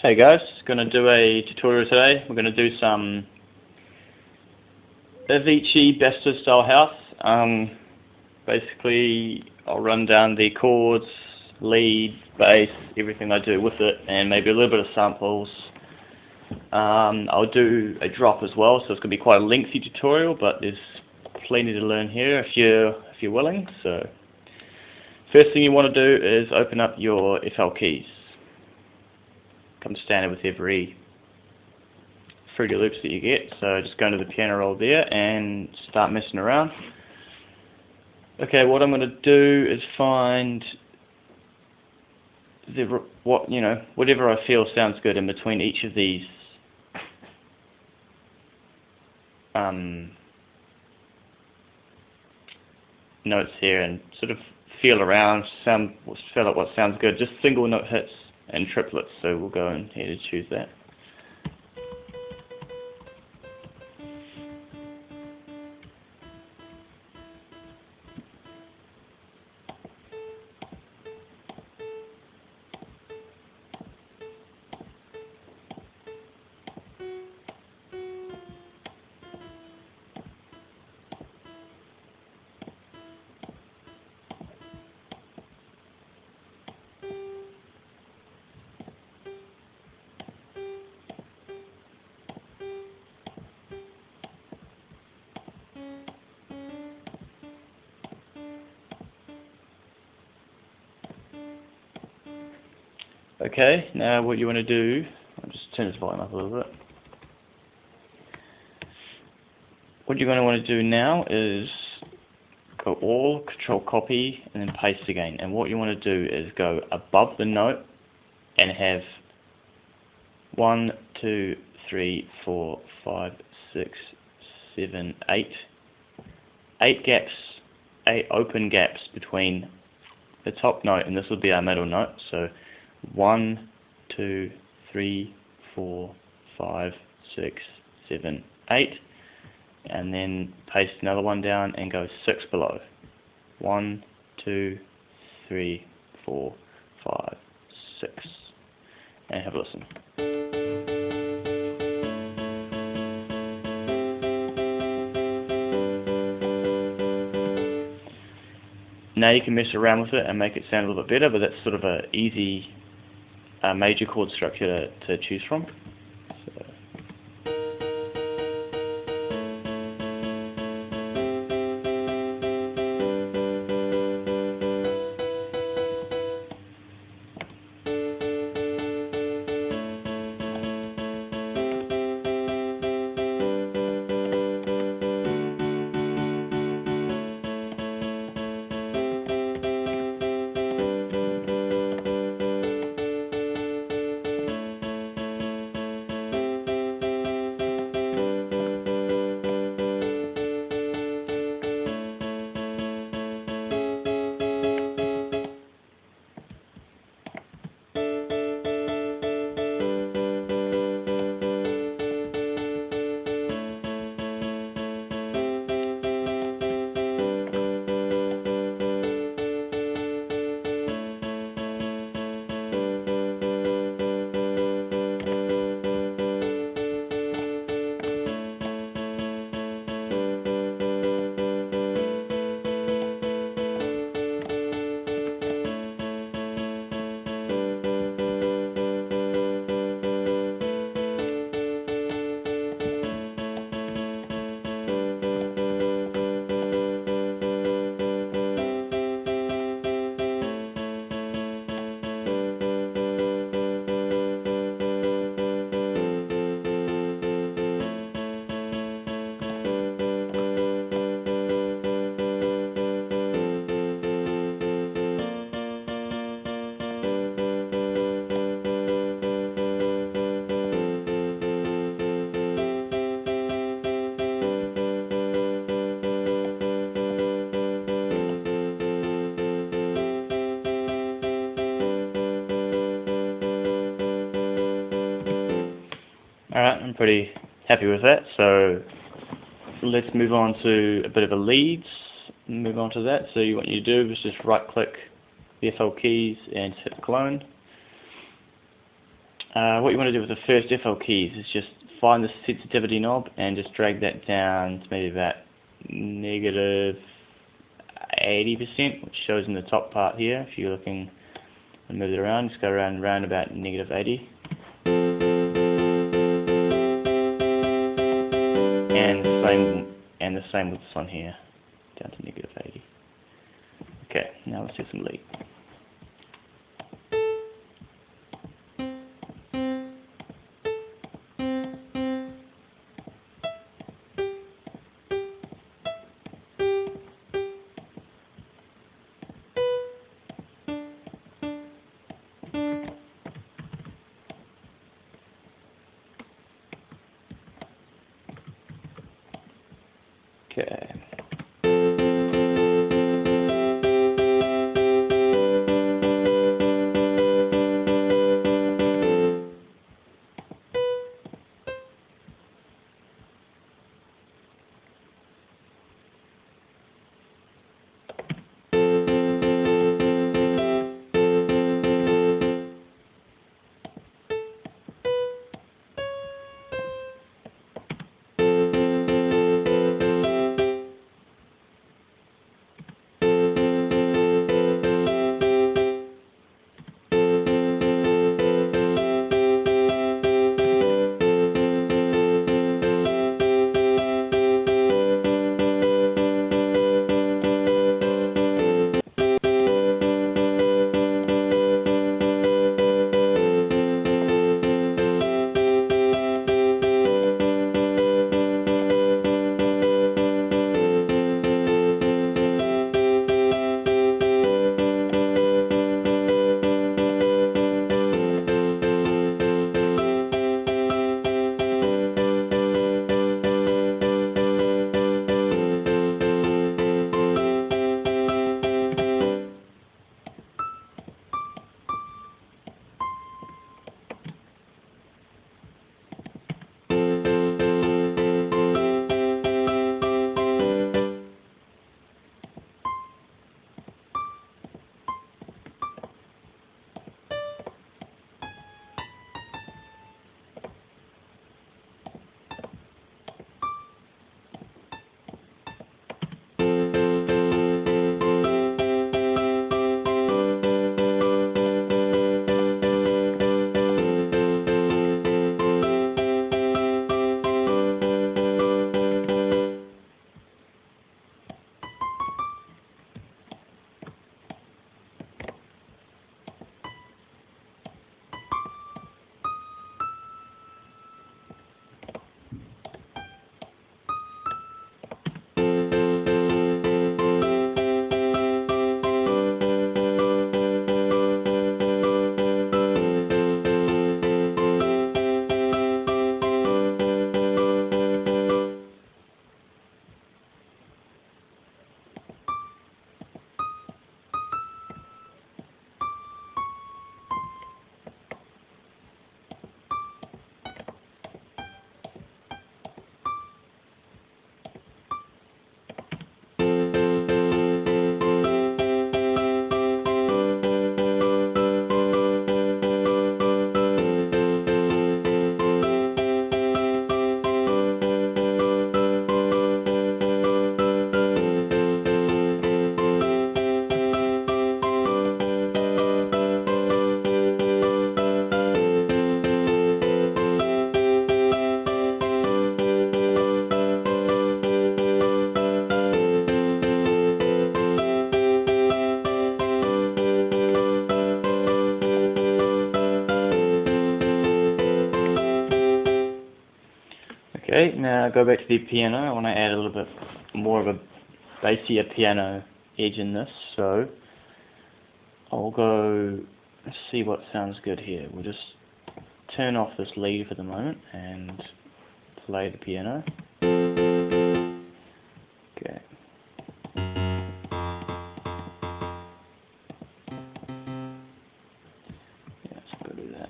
Hey guys, going to do a tutorial today. We're going to do some Avicii Best of style house. Basically, I'll run down the chords, lead, bass, everything I do with it, and maybe a little bit of samples. I'll do a drop as well, so it's going to be quite a lengthy tutorial, but there's plenty to learn here if you're willing. So, first thing you want to do is open up your FL keys. Comes standard with every Fruity Loops that you get, so just go into the piano roll there and start messing around. Okay, what I'm going to do is find whatever I feel sounds good in between each of these notes here, and sort of feel around, feel out what sounds good. Just single note hits and triplets, so we'll go in here to choose that. Okay, now what you want to do, I'll just turn this volume up a little bit. What you're going to want to do now is go all, control copy, and then paste again. And what you want to do is go above the note and have 1, 2, 3, 4, 5, 6, 7, 8 gaps, 8 open gaps between the top note, and this will be our middle note. So 1, 2, 3, 4, 5, 6, 7, 8, and then paste another one down and go 6 below. 1, 2, 3, 4, 5, 6, and have a listen. Now you can mess around with it and make it sound a little bit better, but that's sort of an easy major chord structure to choose from. Alright, I'm pretty happy with that, so let's move on to a bit of a leads, move on to that. So what you do is just right click the FL keys and hit clone. what you want to do with the first FL keys is just find the sensitivity knob and just drag that down to maybe about negative 80%, which shows in the top part here. If you're looking and move it around, just go around about negative 80. And the same with this one here, down to negative 80. Okay, now let's do some lead. Okay. Okay, now go back to the piano. I want to add a little bit more of a bassier piano edge in this, so I'll go see what sounds good here. We'll just turn off this lead for the moment and play the piano. Okay. Yeah, let's go do that.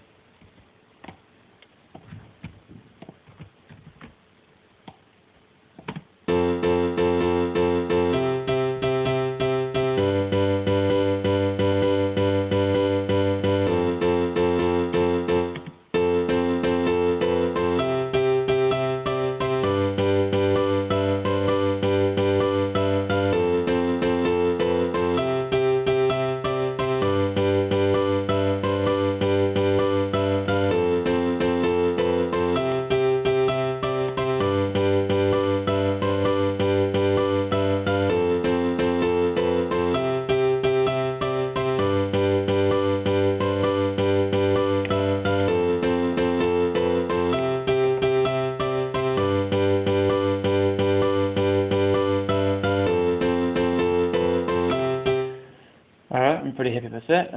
with that.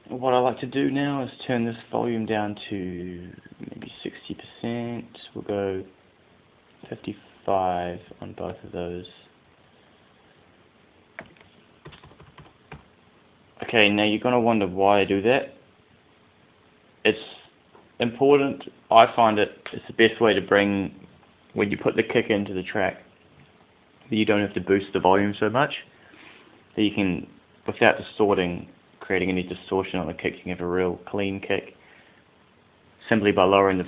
What I like to do now is turn this volume down to maybe 60%. We'll go 55 on both of those. Okay, now you're going to wonder why I do that. It's important. I find it's the best way to bring, when you put the kick into the track, that you don't have to boost the volume so much. That you can, without creating any distortion on the kick, you can have a real clean kick simply by lowering the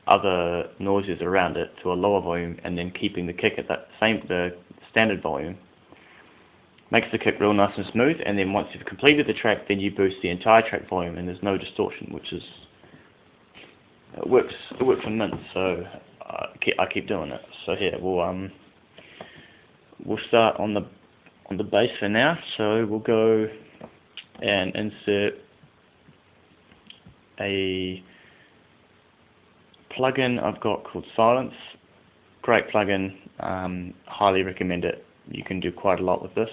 other noises around it to a lower volume, and then keeping the kick at the standard volume. Makes the kick real nice and smooth, and then once you've completed the track, then you boost the entire track volume, and there's no distortion, which is it works for mint. So I keep doing it. So here we'll start on the bass for now. So we'll go and insert a plugin I've got called Silence. Great plugin. Highly recommend it. You can do quite a lot with this.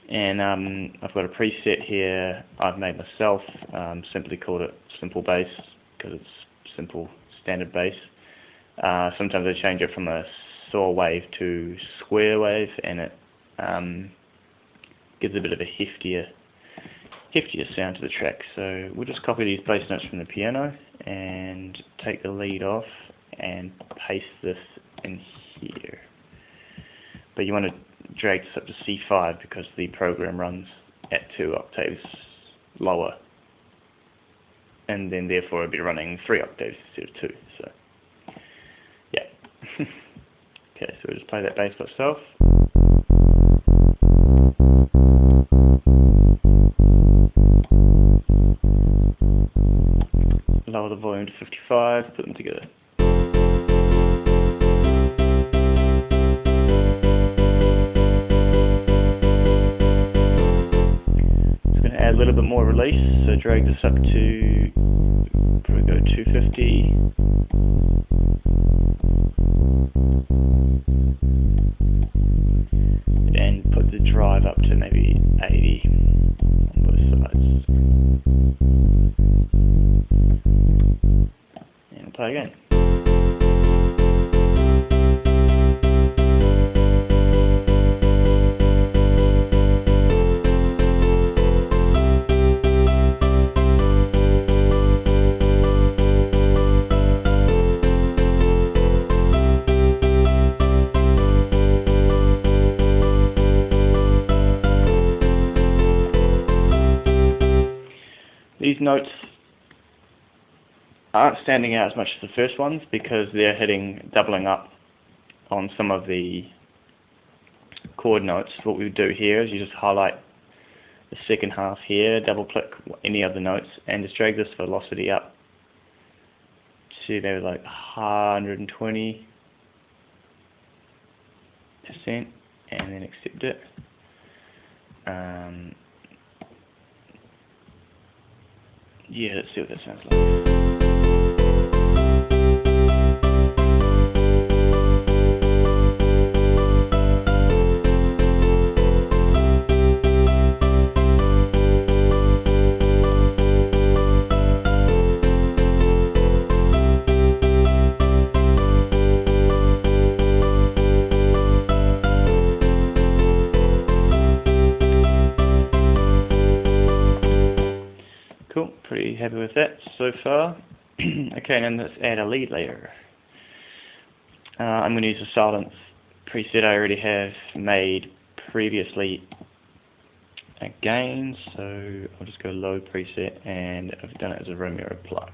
And I've got a preset here I've made myself, simply called it Simple Bass, because it's simple, standard bass. Sometimes I change it from a saw wave to square wave, and it gives a bit of a heftier sound to the track. So we'll just copy these bass notes from the piano and take the lead off and paste this in here. But you want to drag this up to C5 because the program runs at 2 octaves lower, and then therefore it'll be running 3 octaves instead of 2. So yeah. Okay, so we'll just play that bass by itself. Lower the volume to 55, put them together. A little bit more release, so drag this up to probably go 250, and put the drive up to maybe 80 on both sides, and play again. These notes aren't standing out as much as the first ones because they're doubling up on some of the chord notes. What we would do here is you just highlight the second half here, double click any of the notes, and just drag this velocity up to maybe like 120%, and then accept it. Yeah, let's see what that sounds like. Cool, pretty happy with that so far. Okay, now let's add a lead layer. I'm going to use the Silence preset I already have made previously again, so I'll just go low preset, and I've done it as a Romeo pluck.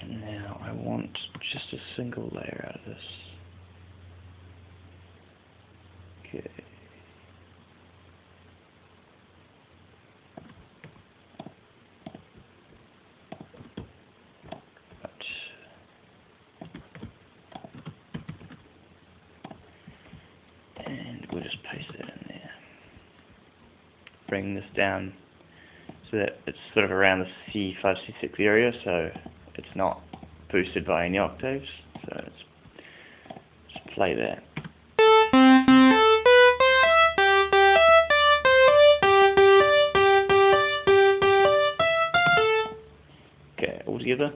Now I want just a single layer out of this. Okay. We'll just paste that in there. Bring this down so that it's sort of around the C5, C6 area, so it's not boosted by any octaves. So it's play that. Okay, all together.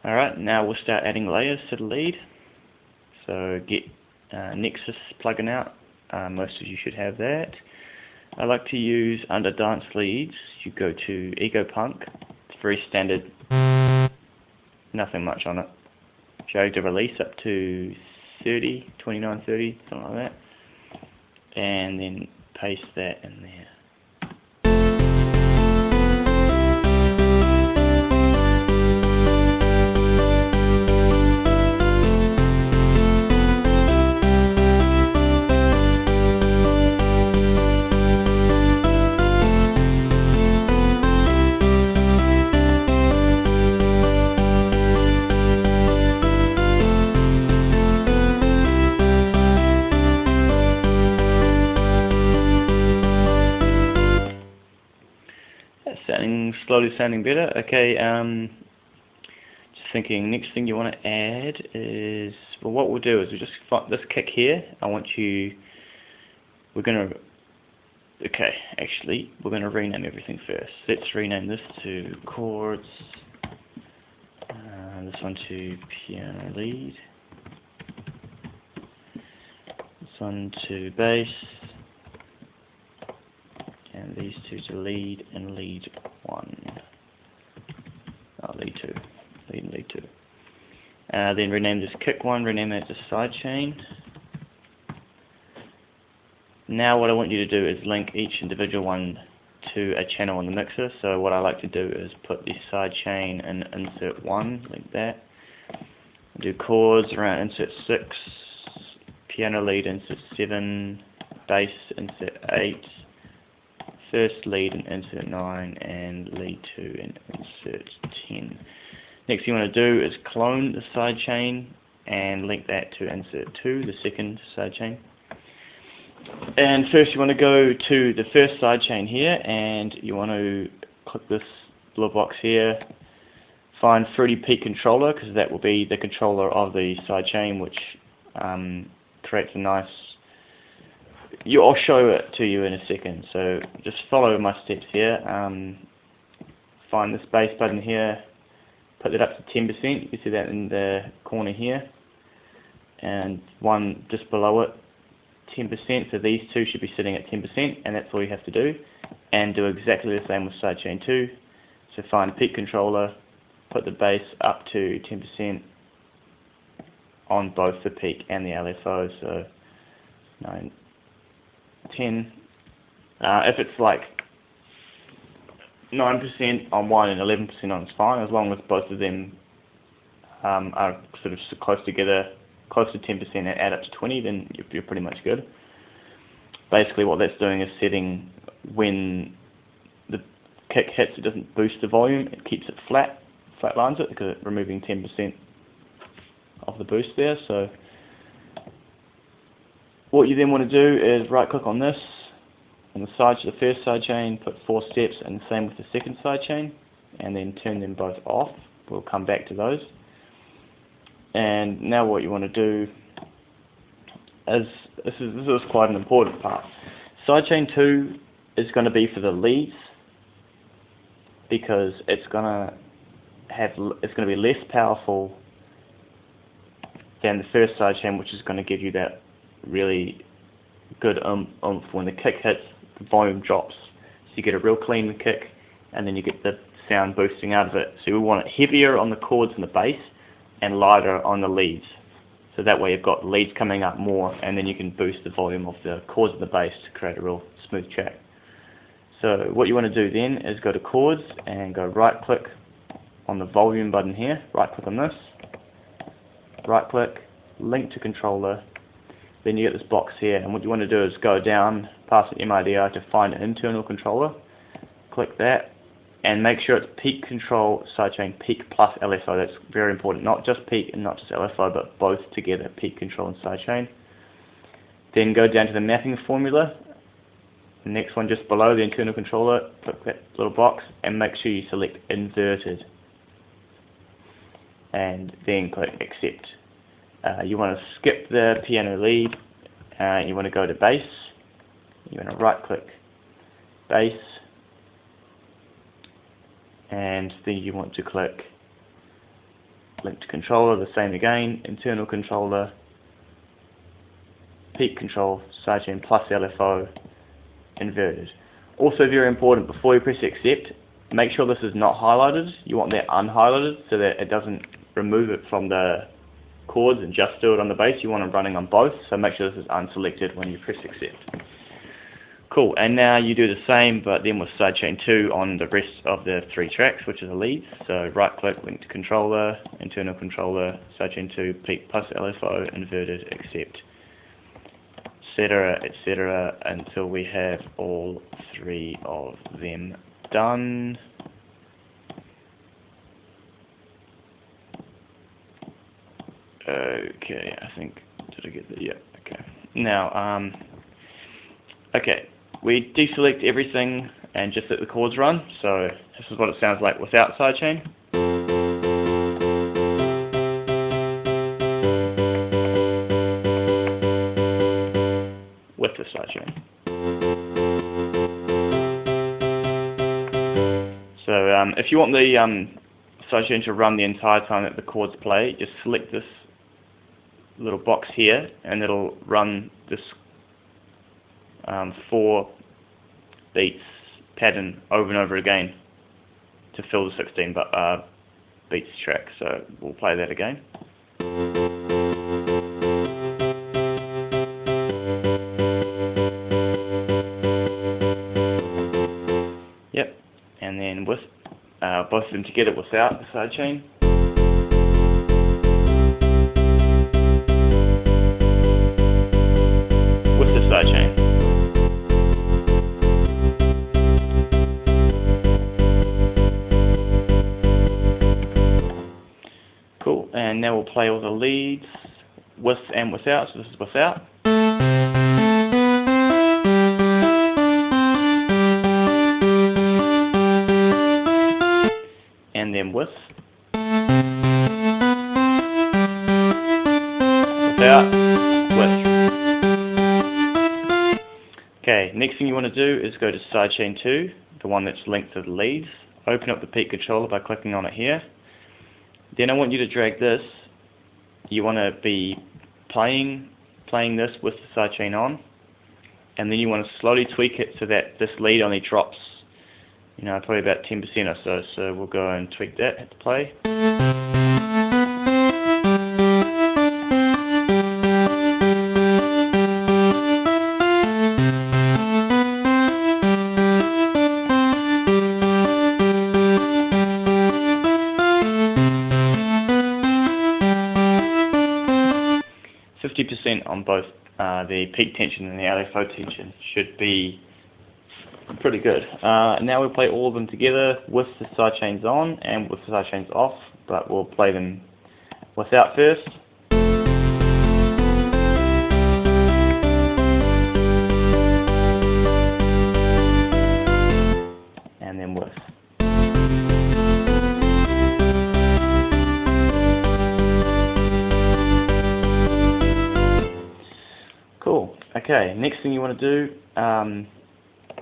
Alright, now we'll start adding layers to the lead. So get Nexus plugin out. Most of you should have that. I like to use under dance leads. You go to Ego Punk. It's very standard. Nothing much on it. Drag the release up to 30, 29, 30, something like that. And then paste that in there. Slowly sounding better. Okay, just thinking, next thing you want to add is, well, what we'll do is we'll just find this kick here. We're going to rename everything first. Let's rename this to chords, this one to piano lead, this one to bass, and these two to lead and lead 1. Oh, lead 2. Lead and lead 2. Then rename this kick 1, rename it to sidechain. Now what I want you to do is link each individual one to a channel on the mixer. So what I like to do is put the sidechain in insert 1, like that. Do chords around insert 6, piano lead insert 7, bass insert 8, first lead in insert 9, and lead 2 in insert 10. Next thing you want to do is clone the sidechain and link that to insert 2, the second sidechain. And first you want to go to the first sidechain here, and you want to click this little box here, find Fruity Peak Controller, because that will be the controller of the sidechain, which creates a nice... I'll show it to you in a second, so just follow my steps here. Find this bass button here, put that up to 10%, you can see that in the corner here, and one just below it, 10%, so these two should be sitting at 10%, and that's all you have to do. And do exactly the same with sidechain 2, so find peak controller, put the bass up to 10% on both the peak and the LFO, so 9, 10. If it's like 9% on one and 11% on, it's fine, as long as both of them are sort of close together, close to 10%, and add up to 20, then you're pretty much good. Basically what that's doing is setting when the kick hits, it doesn't boost the volume, it keeps it flat, flatlines it, because it's removing 10% of the boost there. So what you then want to do is right click on this, on the side to the first sidechain, put 4 steps, and the same with the second sidechain, and then turn them both off. We'll come back to those. And now what you want to do is, this is quite an important part. Sidechain 2 is going to be for the leads, because it's going to be less powerful than the first sidechain, which is going to give you that really good oomph. When the kick hits, the volume drops, so you get a real clean kick, and then you get the sound boosting out of it. So we want it heavier on the chords and the bass, and lighter on the leads. So that way you've got leads coming up more, and then you can boost the volume of the chords and the bass to create a real smooth track. So what you want to do then is go to chords and go right click on the volume button here, right click on this, right click, link to controller, then you get this box here, and what you want to do is go down past the MIDI to find an internal controller, click that, and make sure it's peak control sidechain peak plus LFO. That's very important. Not just peak and not just LFO, but both together, peak control and sidechain. Then go down to the mapping formula. The next one just below the internal controller, click that little box and make sure you select inverted. And then click accept. You want to skip the piano lead. You want to go to bass. You want to right click bass. And then you want to click link to controller, the same again, internal controller, peak control, sidechain plus LFO, inverted. Also very important, before you press accept, make sure this is not highlighted. You want that unhighlighted so that it doesn't remove it from the chords and just do it on the bass. You want it running on both, so make sure this is unselected when you press accept. Cool, and now you do the same, but then with sidechain 2 on the rest of the 3 tracks, which are the leads. So right click, link to controller, internal controller, sidechain 2, peak plus LFO, inverted, accept, etc., until we have all 3 of them done. Okay, I think, did I get that? Yeah, okay. Now, okay, we deselect everything and just let the chords run. So this is what it sounds like without sidechain. With the sidechain. So if you want the sidechain to run the entire time that the chords play, just select this little box here and it'll run this 4 beats pattern over and over again to fill the 16 beats track. So we'll play that again. Yep, and then with both of them together without the sidechain. With the sidechain. Cool, and now we'll play all the leads with and without. So this is without. And then with. Without. With. Okay, next thing you want to do is go to sidechain 2, the one that's linked to the leads. Open up the peak controller by clicking on it here. Then I want you to drag this. You want to be playing this with the sidechain on, and then you want to slowly tweak it so that this lead only drops, you know, probably about 10% or so. So we'll go and tweak that, hit the play. 50% on both the peak tension and the LFO tension should be pretty good. Now we'll play all of them together with the sidechains on and with the sidechains off, but we'll play them without first. And then with. Cool. Okay, next thing you want to do,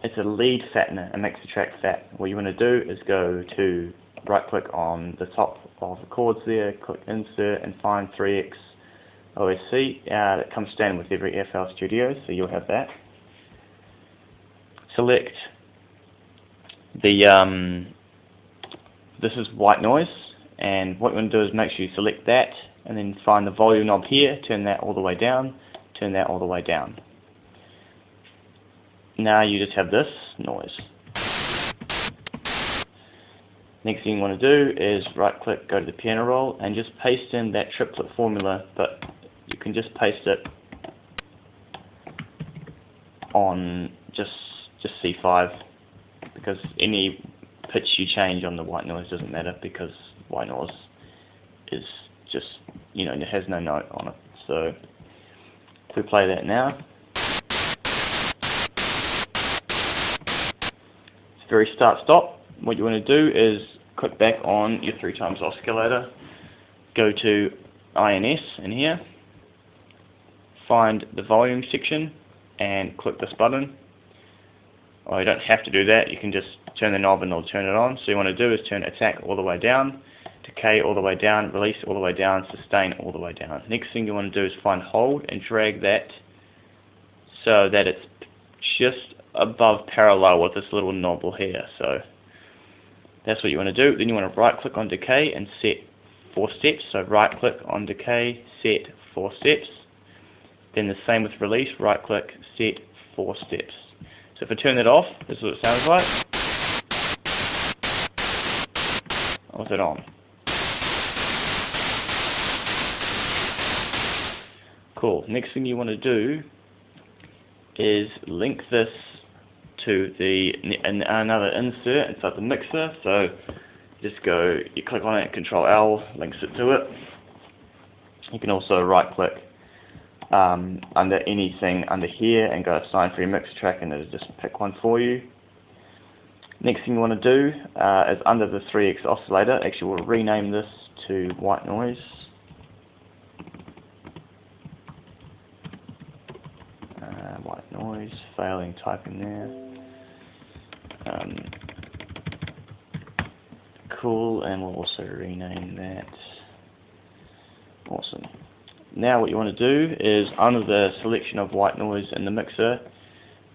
it's a lead fattener. It makes the track fat. What you want to do is go to right click on the top of the chords there, click insert and find 3x OSC. That comes standard with every FL Studio, so you'll have that. Select the this is white noise, and what you want to do is make sure you select that and then find the volume knob here, turn that all the way down, turn that all the way down. Now you just have this noise. Next thing you want to do is right click, go to the piano roll and just paste in that triplet formula, but you can just paste it on just C5, because any pitch you change on the white noise doesn't matter, because white noise is just, you know, it has no note on it. So if we play that now, it's very start-stop. What you want to do is click back on your 3x oscillator, go to INS in here, find the volume section and click this button. Or you don't have to do that, you can just turn the knob and it'll turn it on. So you want to do is turn attack all the way down, decay all the way down, release all the way down, sustain all the way down. Next thing you want to do is find hold and drag that so that it's just above parallel with this little knobble here. So that's what you want to do. Then you want to right click on decay and set 4 steps. So right click on decay, set 4 steps. Then the same with release, right click, set 4 steps. So if I turn that off, this is what it sounds like. Or is it on? Cool. Next thing you want to do is link this to another insert inside the mixer. So just go, you click on it, Control L, links it to it. You can also right click under anything under here and go assign for your mix track, and it'll just pick one for you. Next thing you want to do is under the 3x oscillator, actually we'll rename this to white noise. White noise, failing, type in there. Cool, and we'll also rename that. Awesome. Now what you want to do is, under the selection of white noise in the mixer,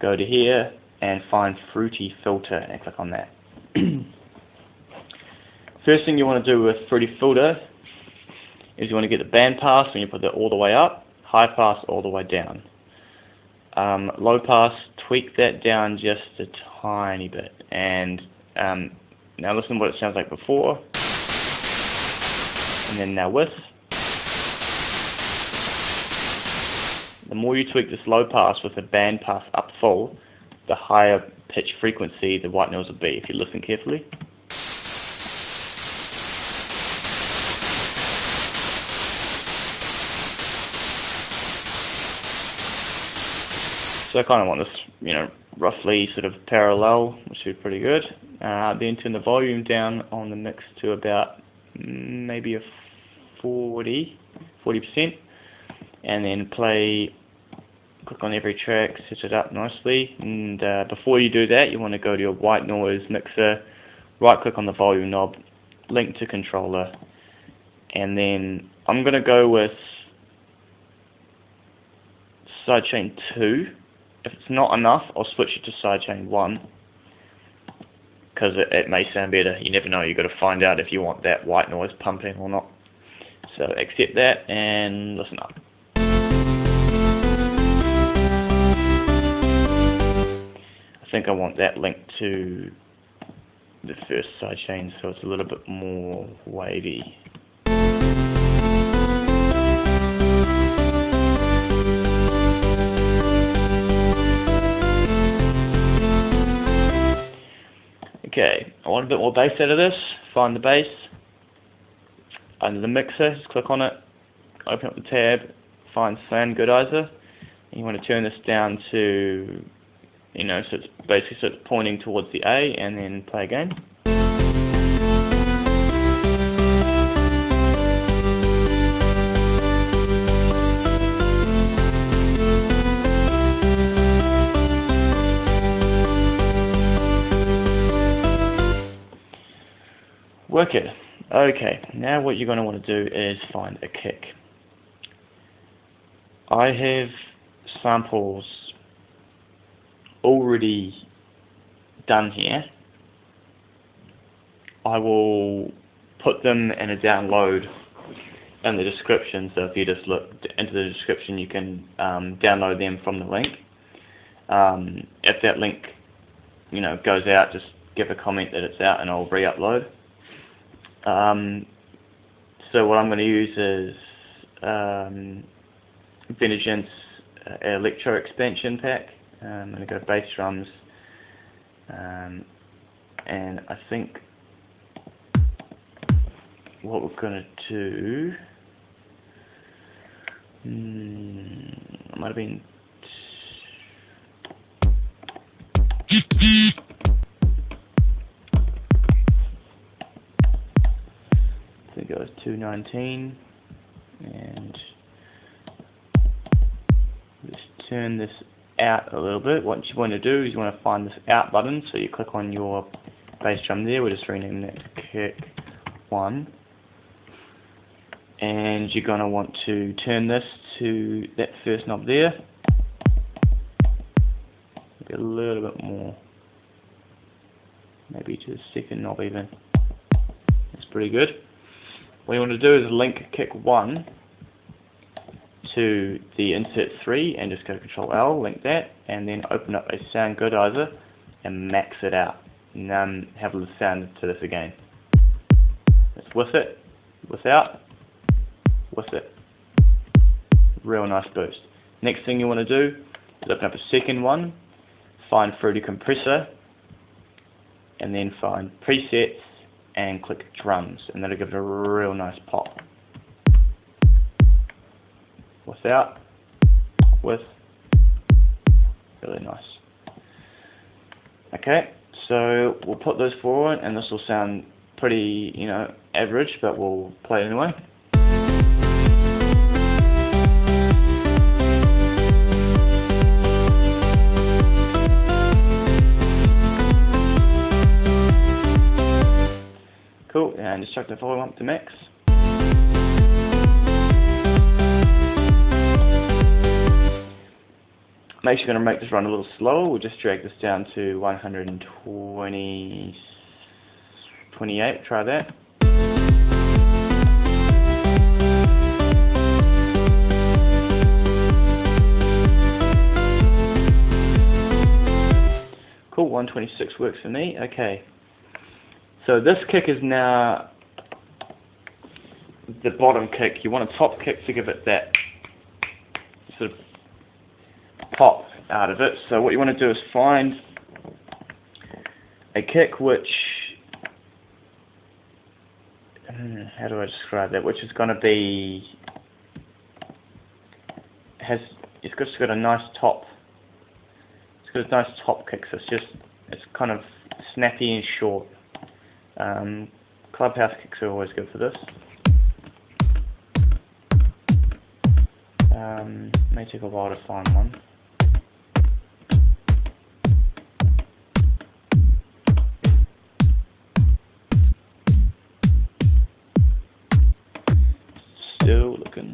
go to here and find Fruity Filter and click on that. First thing you want to do with Fruity Filter is you want to get the band pass, and you put that all the way up, high pass all the way down. Low pass, tweak that down just a tiny bit, and now listen to what it sounds like before, and then now with. The more you tweak this low pass with the band pass up full, the higher pitch frequency the white noise will be, if you listen carefully. So I kind of want this, you know, roughly sort of parallel, which would be pretty good. Then turn the volume down on the mix to about maybe a 40%. And then click on every track, set it up nicely, and before you do that you want to go to your white noise mixer, right click on the volume knob, link to controller, and then I'm going to go with sidechain 2. If it's not enough, I'll switch it to sidechain 1, because it may sound better. You never know, you've got to find out if you want that white noise pumping or not. So accept that and listen up. I think I want that linked to the first sidechain so it's a little bit more wavy. Okay, I want a bit more bass out of this. Find the bass. Under the mixer, just click on it, open up the tab, find Sound Goodizer, and you want to turn this down to, you know, so it's basically sort of pointing towards the A, and then play again. Work it. Okay, now what you're going to want to do is find a kick. I have samples already done here. I will put them in a download in the description, so if you just look into the description you can download them from the link. If that link, you know, goes out, just give a comment that it's out and I'll re-upload. So what I'm going to use is Vintage Electro Expansion Pack. I'm going to go bass drums, and I think what we're going to do, it might have been I think it was 219, and let's turn this out a little bit. What you want to do is you want to find this out button, so you click on your bass drum there. We'll just rename that to kick 1, and you're going to want to turn this to that first knob there, maybe a little bit more, maybe to the second knob even. That's pretty good. What you want to do is link kick 1 to the insert 3 and just go Control L, link that, and then open up a sound goodizer and max it out. And have a listen to this again. It's with it, without, with it. Real nice boost. Next thing you want to do is open up a second one, find Fruity Compressor, and then find Presets and click Drums, and that'll give it a real nice pop. Without, with, really nice. Okay, so we'll put those forward, and this will sound pretty, average, but we'll play it anyway. Cool, and just chuck the volume up to max. Make sure you're going to make this run a little slower. We'll just drag this down to 128. Try that. Cool, 126 works for me. Okay. So this kick is now the bottom kick. You want a top kick to give it that sort of pop out of it. So what you want to do is find a kick which, how do I describe that? Which is going to be, it's just got a nice top. It's got a nice top kick. So it's kind of snappy and short. Clubhouse kicks are always good for this. May take a while to find one. Still looking.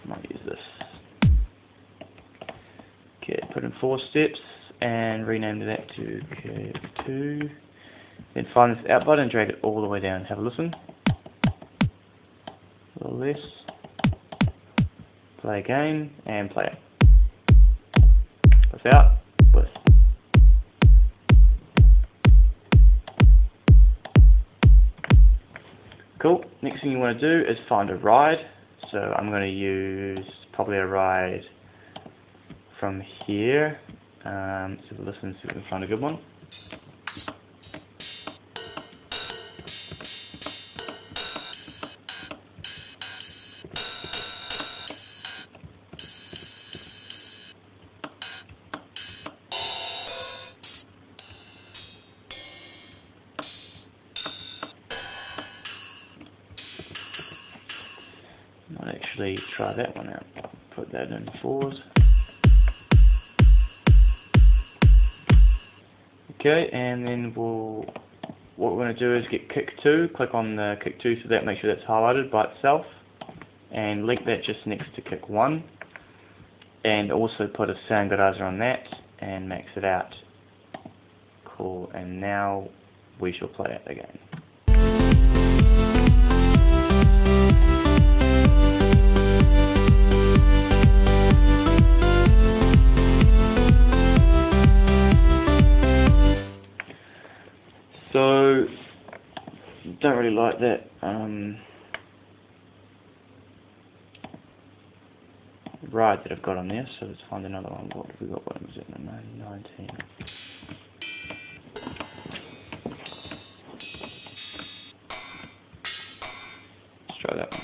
Might use this. Okay, put in 4 steps and rename that to kick 2. Then find this out button and drag it all the way down. Have a listen. A little less. Play again and play it. Without, with. Cool. Next thing you want to do is find a ride. So I'm going to use probably a ride from here. So listen, see if we can find a good one. Might actually try that one out. Put that in 4s. Okay, and then what we're going to do is get kick 2. Click on the kick 2 so that make sure that's highlighted by itself, and link that just next to kick 1, and also put a sound goodizer on that and max it out. Cool, and now we shall play it again. don't really like that ride that I've got on there, so let's find another one. What have we got? What was it? 19. Let's try that one.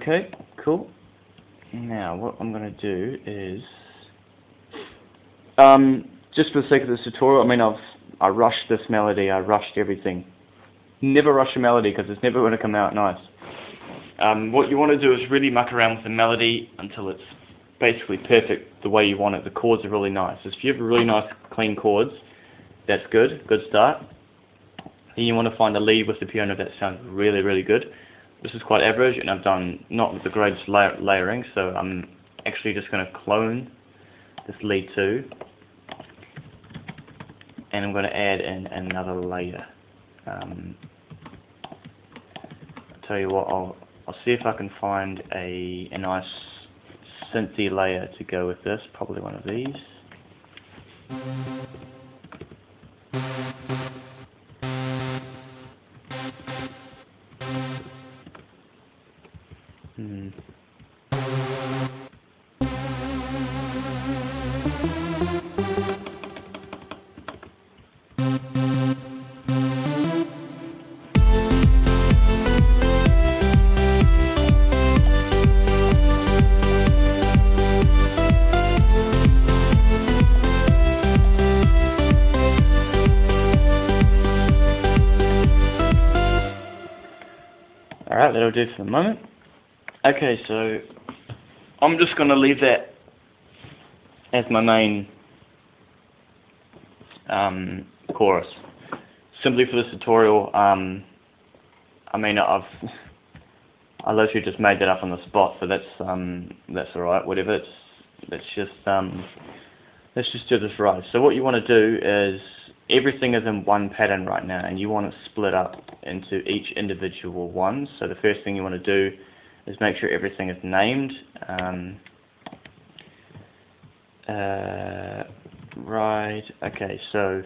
Okay, cool. Now what I'm going to do is, just for the sake of this tutorial, I mean I rushed this melody, I rushed everything. Never rush a melody because it's never going to come out nice. What you want to do is really muck around with the melody until it's basically perfect the way you want it. The chords are really nice. If you have really nice clean chords, that's good start. Then you want to find a lead with the piano that sounds really, really good. This is quite average, and I've done not with the greatest layering, so I'm actually just going to clone this lead too, and I'm going to add in another layer. I'll tell you what, I'll see if I can find a nice synthy layer to go with this, probably one of these. Alright, that'll do for the moment. Okay, so I'm just going to leave that as my main chorus. Simply for this tutorial, I mean I literally just made that up on the spot, so that's alright, whatever. Let's just do this right. So what you want to do is, everything is in one pattern right now, and you want to split up into each individual one. So the first thing you want to do is make sure everything is named. Right, okay, so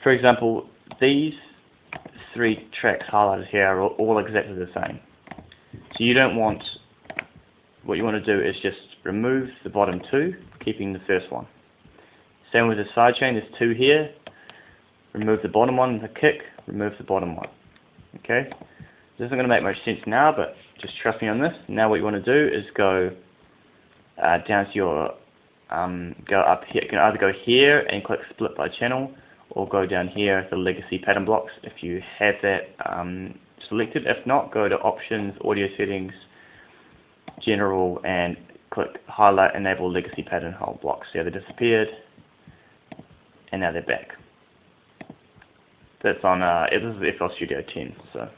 for example, these 3 tracks highlighted here are all exactly the same. So you don't want, what you want to do is just remove the bottom 2, keeping the first one. Same with the sidechain, there's 2 here. Remove the bottom one, the kick, remove the bottom one. Okay? This isn't going to make much sense now, but just trust me on this. Now what you want to do is go down to your, go up here. You can either go here and click split by channel, or go down here at the legacy pattern blocks if you have that selected. If not, go to options, audio settings, general, and click highlight enable legacy pattern hold blocks. So they disappeared, and now they're back. That's on, this is FL Studio 10, so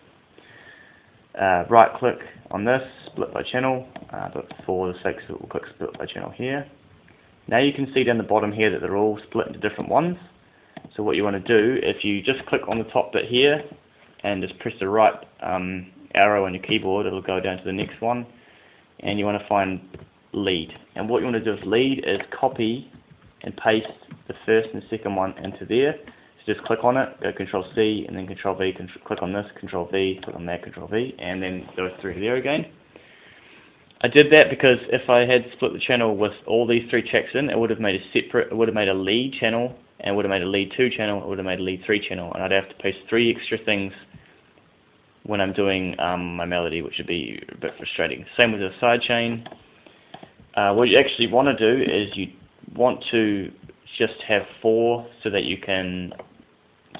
right click on this, split by channel, but for the sake of it, we'll click split by channel here. Now you can see down the bottom here that they're all split into different ones. So what you want to do, if you just click on the top bit here, and just press the right arrow on your keyboard, it'll go down to the next one, and you want to find lead. And what you want to do with lead is copy and paste the first and second one into there. So just click on it, go Control C, and then Control V, click on this, Control V, click on that, Control V, and then go through there again. I did that because if I had split the channel with all these 3 tracks in, it would have made a separate, it would have made a lead channel, and it would have made a lead 2 channel, it would have made a lead 3 channel, and I'd have to paste 3 extra things when I'm doing my melody, which would be a bit frustrating. Same with the sidechain. What you actually want to do is you want to just have 4 so that you can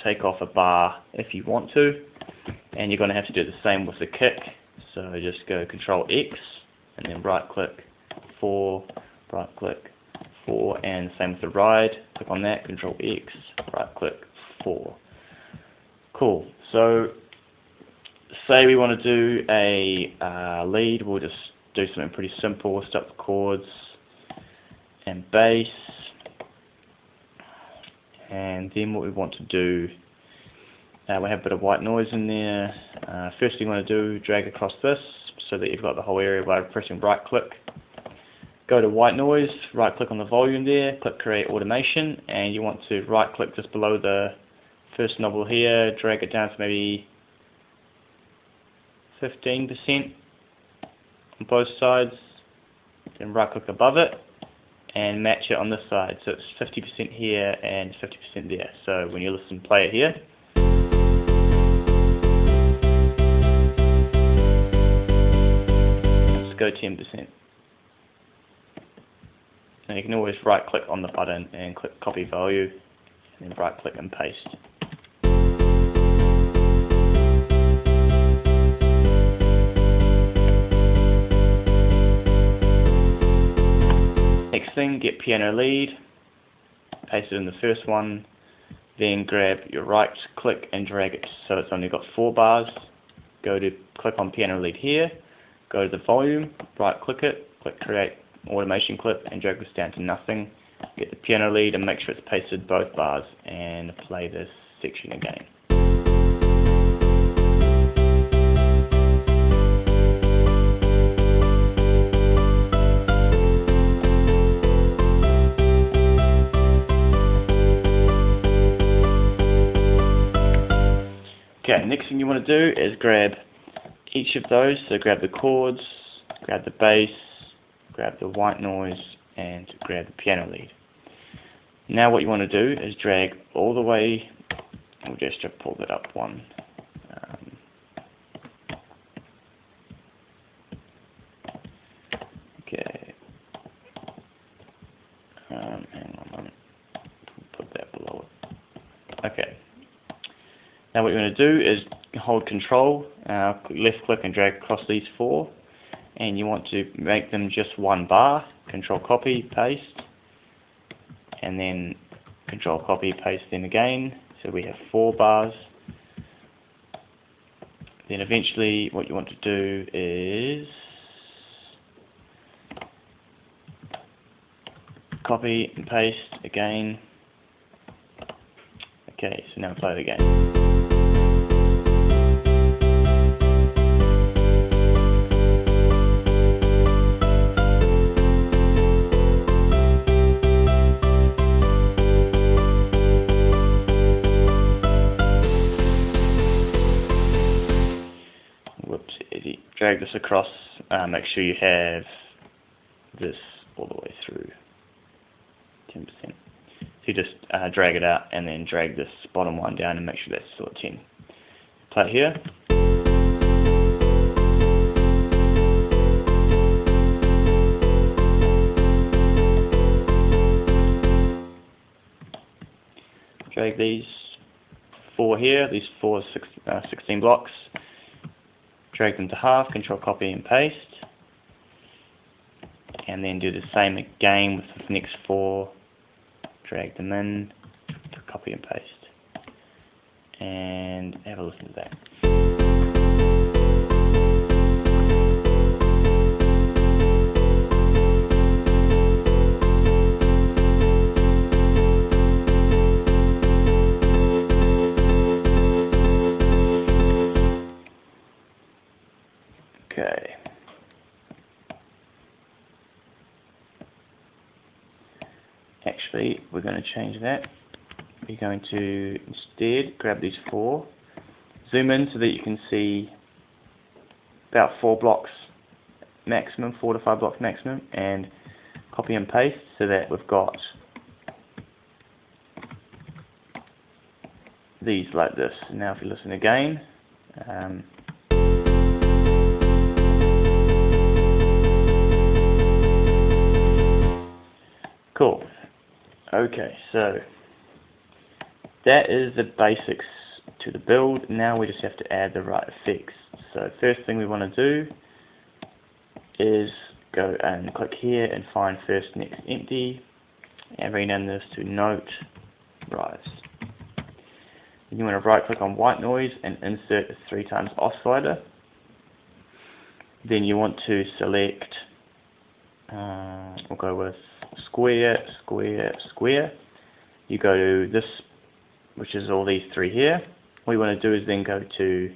take off a bar if you want to, and you're going to have to do the same with the kick. So just go Control X and then right click 4, right click 4, and same with the ride, click on that, Control X, right click 4. Cool. So say we want to do a lead, we'll just do something pretty simple. We'll start with chords and bass, and then what we want to do, we have a bit of white noise in there. First thing you want to do, drag across this so that you've got the whole area by pressing right click. Go to white noise, right click on the volume there, click create automation, and you want to right click just below the first knob here, drag it down to maybe 15% on both sides, then right click above it and match it on this side, so it's 50% here and 50% there. So when you listen, play it here. Let's go 10%. Now you can always right click on the button and click copy value, and then right click and paste. Next thing, get piano lead, paste it in the first one, then grab your right click and drag it so it's only got 4 bars. Go to click on piano lead here, go to the volume, right click it, click create automation clip and drag this down to nothing. Get the piano lead and make sure it's pasted both bars, and play this section again. Okay, next thing you want to do is grab each of those, so grab the chords, grab the bass, grab the white noise, and grab the piano lead. Now what you want to do is drag all the way, we'll just pull that up one. Okay. Hang on a moment. Put that below it. Okay. Now what you're going to do is hold control, left click and drag across these 4, and you want to make them just 1 bar. Control copy, paste, and then control copy, paste then again, so we have 4 bars. Then eventually what you want to do is copy and paste again. Okay, so now play it again. Drag this across, make sure you have this all the way through 10%. So you just drag it out and then drag this bottom one down and make sure that's still at 10. Play it here. Drag these 4 here, these 16 blocks. Drag them to half, control copy and paste, and then do the same again with the next 4, drag them in, copy and paste, and have a listen to that. Okay. Actually, we're going to change that. We're going to instead grab these 4, zoom in so that you can see about 4 blocks maximum, 4 to 5 blocks maximum, and copy and paste so that we've got these like this. Now if you listen again, cool. Okay, so that is the basics to the build. Now we just have to add the right effects. So first thing we want to do is go and click here and find first, next, empty, and rename this to note rise. Then you want to right click on white noise and insert a 3x oscillator. Then you want to select, we'll go with square, square, square. You go to this, which is all these three here. What you want to do is then go to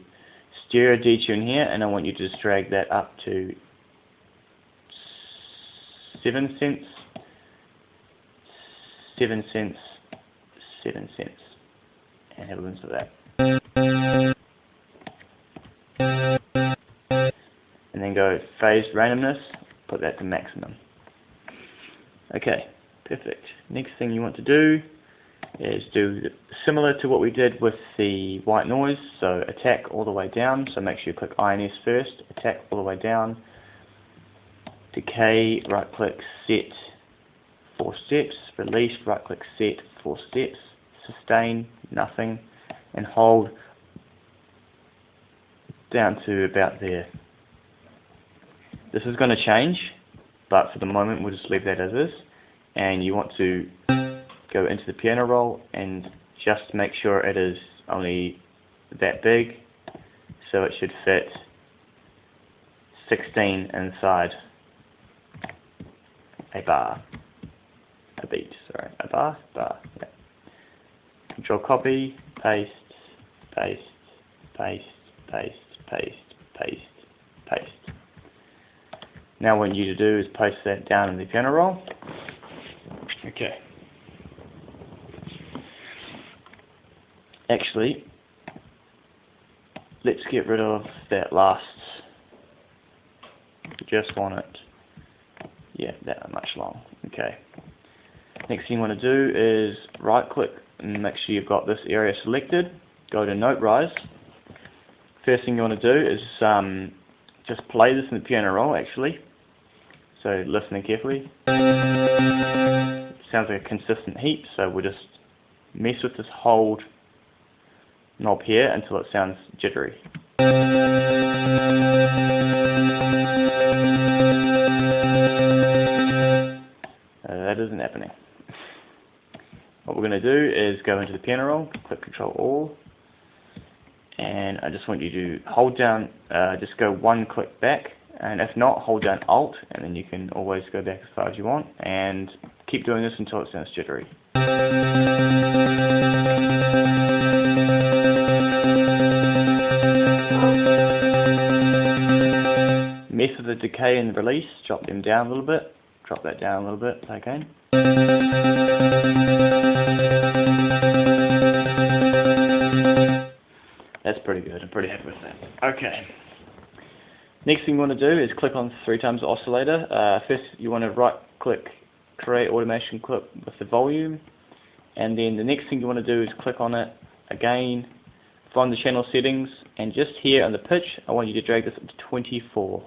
stereo detune here, and I want you to just drag that up to 7 cents, 7 cents, 7 cents, and have a listen to that. And then go phased randomness, put that to maximum. Okay, perfect. Next thing you want to do is do similar to what we did with the white noise, so attack all the way down, so make sure you click INS first, attack all the way down, decay, right click, set 4 steps, release, right click, set 4 steps, sustain, nothing, and hold down to about there. This is going to change, but for the moment we'll just leave that as is, and you want to go into the piano roll and just make sure it is only that big, so it should fit 16 inside a bar, a beat, sorry, a bar, yeah. Control copy, paste, paste, paste, paste, paste, paste, paste. Now what you need to do is paste that down in the piano roll. Okay. Actually, let's get rid of that last. Just want it, yeah, that much long. Okay. Next thing you want to do is right click and make sure you've got this area selected. Go to Note Rise. First thing you want to do is just play this in the piano roll actually. So listen carefully. It sounds like a consistent heap, so we'll just mess with this hold knob here until it sounds jittery. That isn't happening. What we're going to do is go into the piano roll, click Control All, and I just want you to hold down, just go one click back, and if not, hold down Alt, and then you can always go back as far as you want, and keep doing this until it sounds jittery. Mess with the decay and the release, drop them down a little bit, drop that down a little bit, okay. That's pretty good, I'm pretty happy with that. Okay. Next thing you want to do is click on 3x oscillator. First you want to right click, create automation clip with the volume, and then the next thing you want to do is click on it again, find the channel settings, and just here on the pitch I want you to drag this up to 24.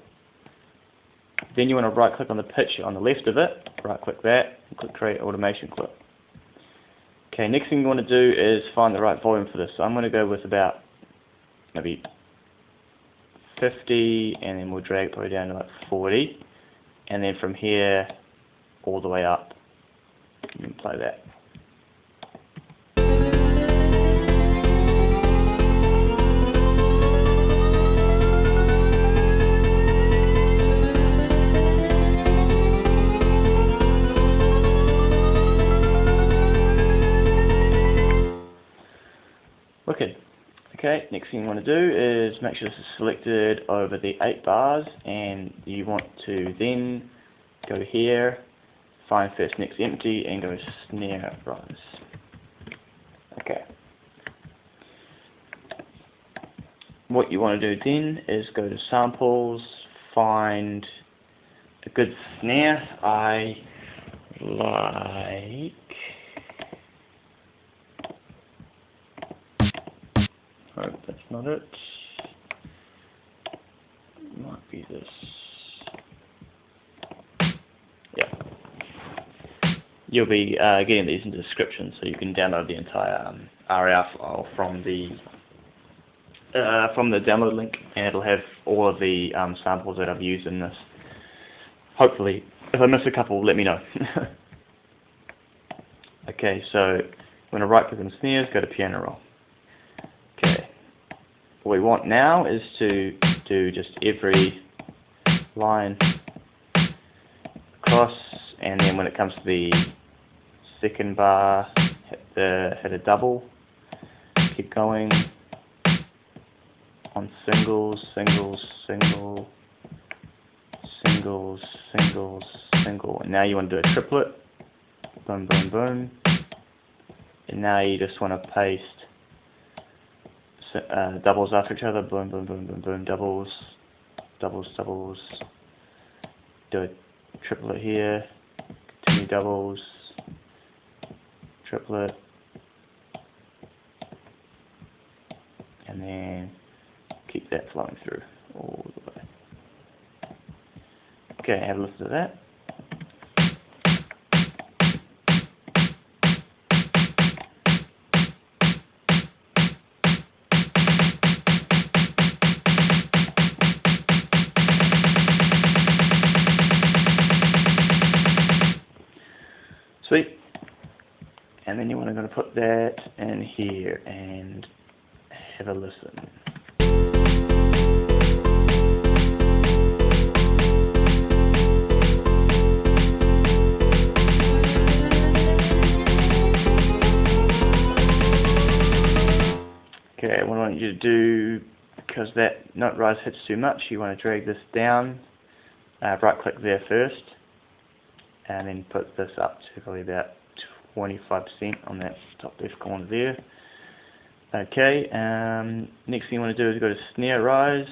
Then you want to right click on the pitch on the left of it, right click that, and click create automation clip. Okay, next thing you want to do is find the right volume for this. So I'm going to go with about maybe 50, and then we'll drag it probably down to like 40, and then from here all the way up. You can play that. Wicked. Okay, next thing you want to do is make sure this is selected over the 8 bars, and you want to then go here, find first next empty, and go snare rise. Okay. What you want to do then is go to samples, find a good snare. I like, hope that's not it. Might be this. Yeah. You'll be getting these in the description, so you can download the entire RAR file from the download link, and it'll have all of the samples that I've used in this. Hopefully, if I miss a couple, let me know. Okay, so I'm going to right click on snares, go to piano roll. what we want now is to do just every line across, and then when it comes to the second bar, hit a double, keep going on singles, singles, single, singles, singles, single, and now you want to do a triplet, boom, boom, boom, and now you just want to paste doubles after each other, boom, boom, boom, boom, boom, doubles, doubles, doubles, do a triplet here, continue doubles, triplet, and then keep that flowing through all the way. Okay, have a listen to that. Sweet. And then you want to put that in here and have a listen. Okay, what I want you to do, because that note rise hits too much, you want to drag this down, right click there first, and then put this up to probably about 25% on that top left corner there. Okay, next thing you want to do is go to snare rise,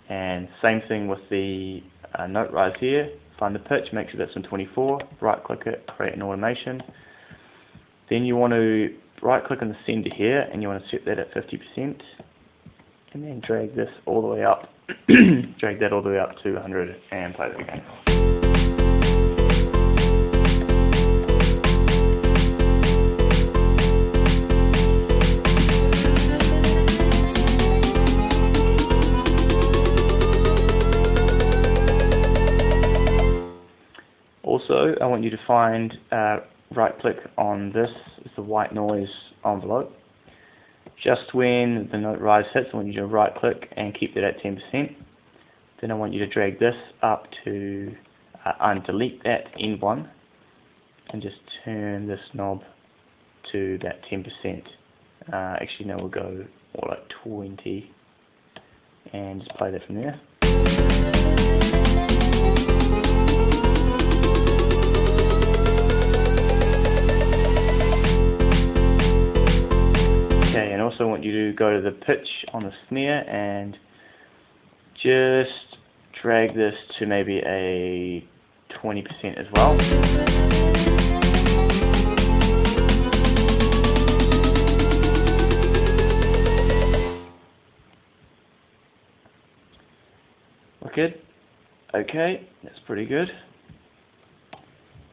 and same thing with the note rise here. Find the pitch, make sure that's on 24, right click it, create an automation. Then you want to right click on the sender here, and you want to set that at 50%, and then drag this all the way up, drag that all the way up to 100 and play that again. Also, I want you to find, right click on this, it's the white noise envelope. Just when the note rise hits, I want you to right click and keep that at 10%. Then I want you to drag this up to, delete that end one, and just turn this knob to that 10%. Actually, no, we'll go more like 20, and just play that from there. Okay, and also I want you to go to the pitch on the snare and just drag this to maybe a 20% as well. Good. Okay, that's pretty good.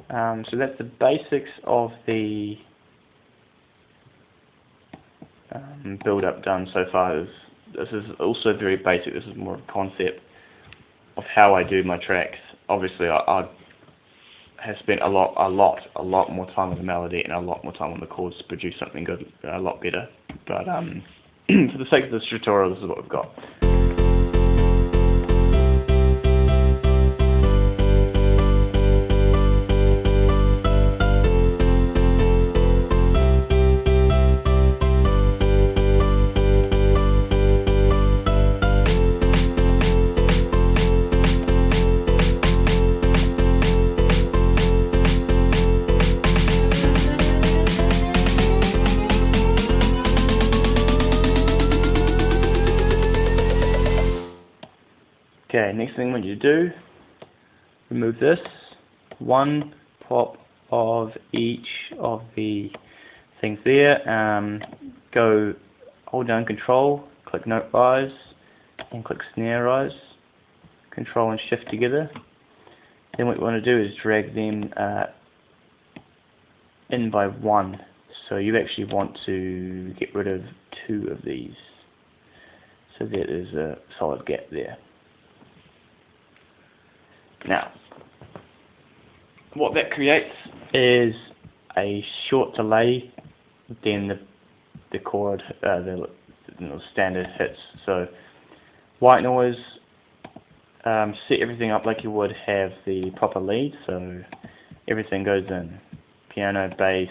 So that's the basics of the build-up done so far. This is also very basic. This is more of a concept of how I do my tracks. Obviously, I have spent a lot more time on the melody and a lot more time on the chords to produce something good, a lot better. But for the sake of this tutorial, this is what we've got. Okay, next thing I want you to do, remove this, one pop of each of the things there, go hold down control, click note rise, and click snare rise, control and shift together. Then what you want to do is drag them in by one, so you actually want to get rid of two of these, so there is a solid gap there. Now, what that creates is a short delay, then the chord, the standard hits. So white noise, set everything up like you would have the proper lead, so everything goes in. Piano, bass,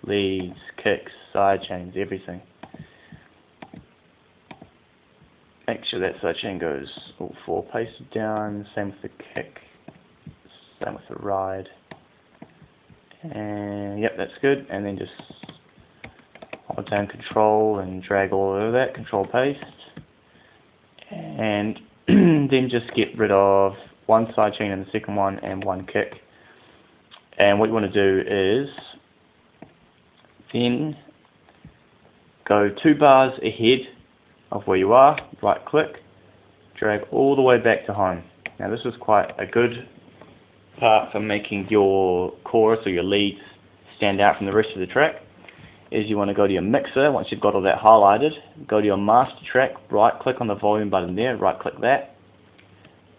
leads, kicks, side chains, everything. Make sure that side chain goes all four paces down, same with the kick, same with the ride. And yep, that's good. And then just hold down control and drag all over that, control paste. And then just get rid of one side chain in the second one and one kick. And what you want to do is then go 2 bars ahead of where you are, right click, drag all the way back to home. Now this is quite a good part for making your chorus or your leads stand out from the rest of the track. Is you want to go to your mixer. Once you've got all that highlighted, go to your master track, right click on the volume button there, right click that,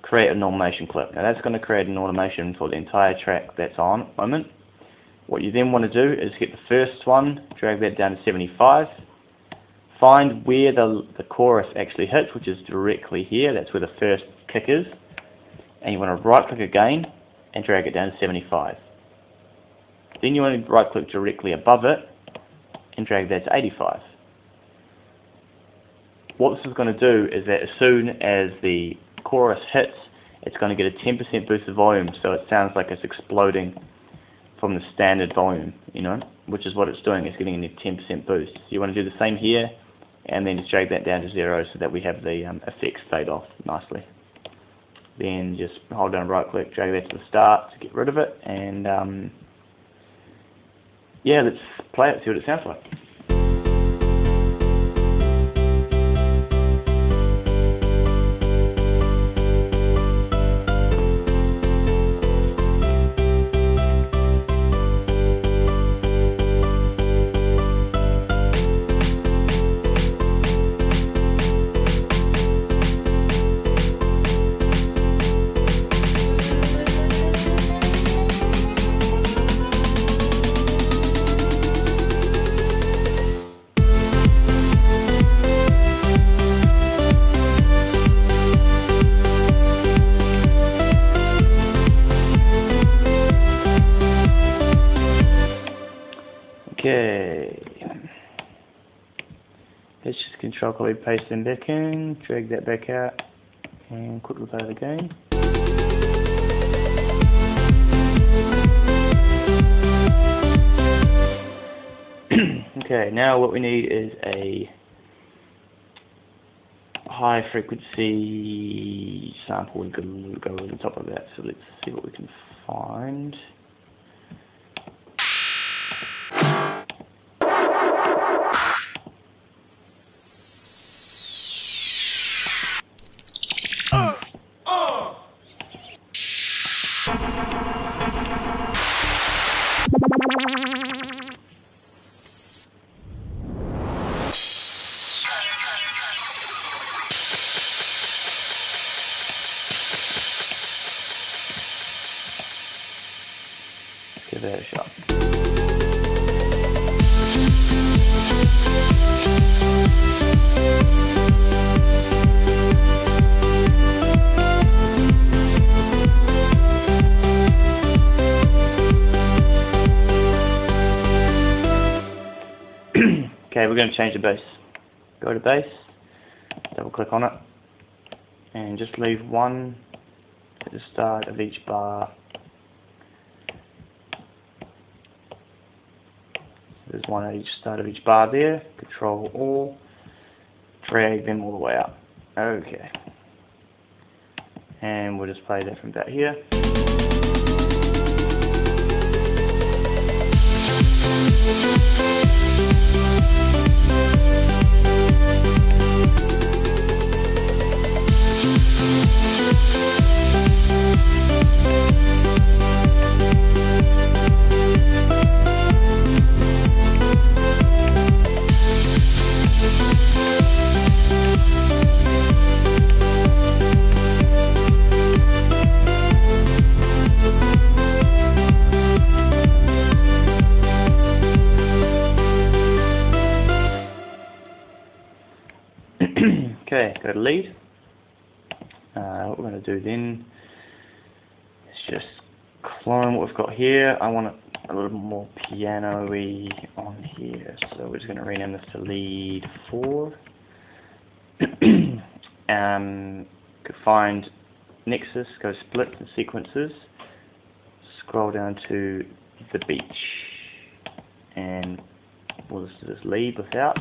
create an automation clip. Now that's going to create an automation for the entire track that's on at the moment. What you then want to do is get the first one, drag that down to 75, find where the chorus actually hits, which is directly here, that's where the first kick is, and you want to right click again and drag it down to 75. Then you want to right click directly above it and drag that to 85. What this is going to do is that as soon as the chorus hits, it's going to get a 10% boost of volume, so it sounds like it's exploding from the standard volume, which is what it's doing. It's getting a 10% boost. So you want to do the same here, and then just drag that down to 0 so that we have the effects fade off nicely. Then just hold down right click, drag that to the start to get rid of it, and yeah, let's play it, see what it sounds like. Okay, let's just control copy paste them back in, drag that back out, and quickly play it again. Okay, now what we need is a high frequency sample and go over the top of that, so let's see what we can find. Give that a shot. Okay, we're going to change the bass. Go to bass, double click on it, and just leave one at the start of each bar. There's one at each start of each bar there. Control all, drag them all the way up. Okay, and we'll just play that from about here. Okay, go to lead. What we're going to do then is just clone what we've got here. I want a little more piano-y on here, so we're just going to rename this to lead 4. Could find Nexus, go splits and sequences, scroll down to the beach, and we'll just do this lead without.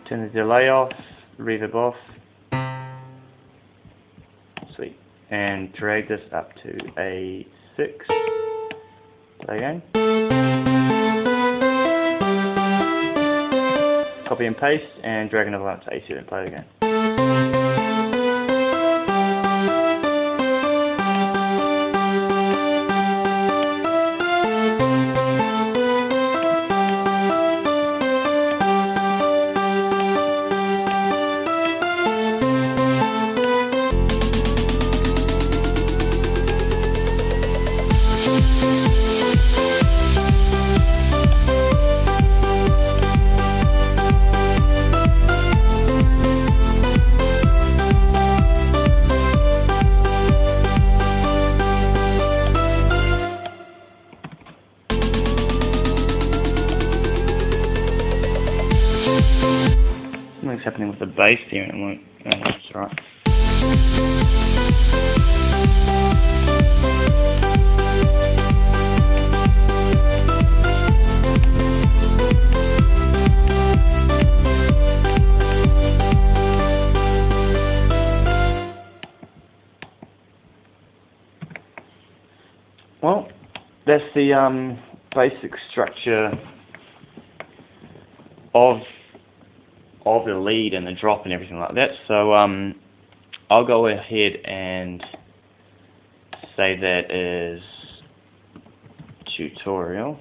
Turn the delay off, reverb off. Sweet. And drag this up to a 6. Play again. Copy and paste, and drag another one up to A7. Play it again. Something's happening with the bass here and it won't. Oh, that's alright. Well, that's the basic structure of the lead and the drop and everything like that. So I'll go ahead and say that is tutorial.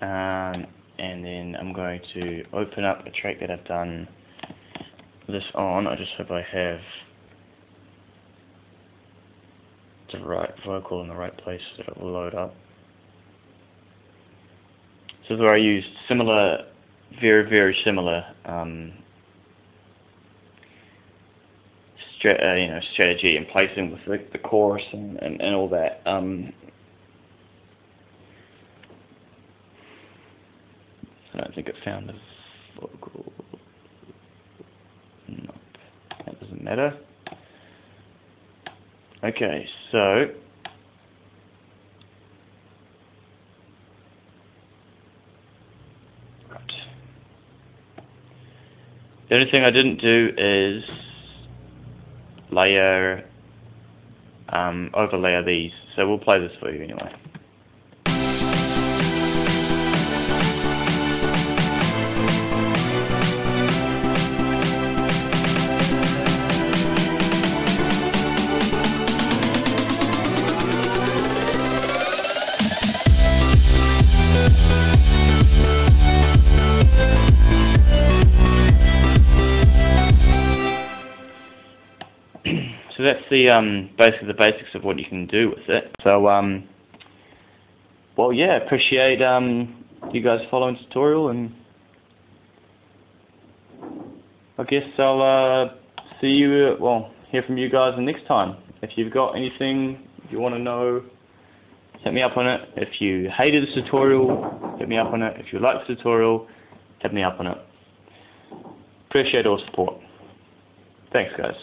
And then I'm going to open up a track that I've done this on. I just hope I have the right vocal in the right place so that it will load up. This is where I used similar, very similar strategy in placing with the chorus and all that. I don't think it found the vocal. Nope, that doesn't matter. Okay, so the only thing I didn't do is overlay these, so we'll play this for you anyway. So that's the basically the basics of what you can do with it. So well, yeah, appreciate you guys following the tutorial, and I guess I'll see you. Well, hear from you guys the next time. If you've got anything you want to know, hit me up on it. If you hated this tutorial, hit me up on it. If you like the tutorial, hit me up on it. Appreciate all support. Thanks, guys.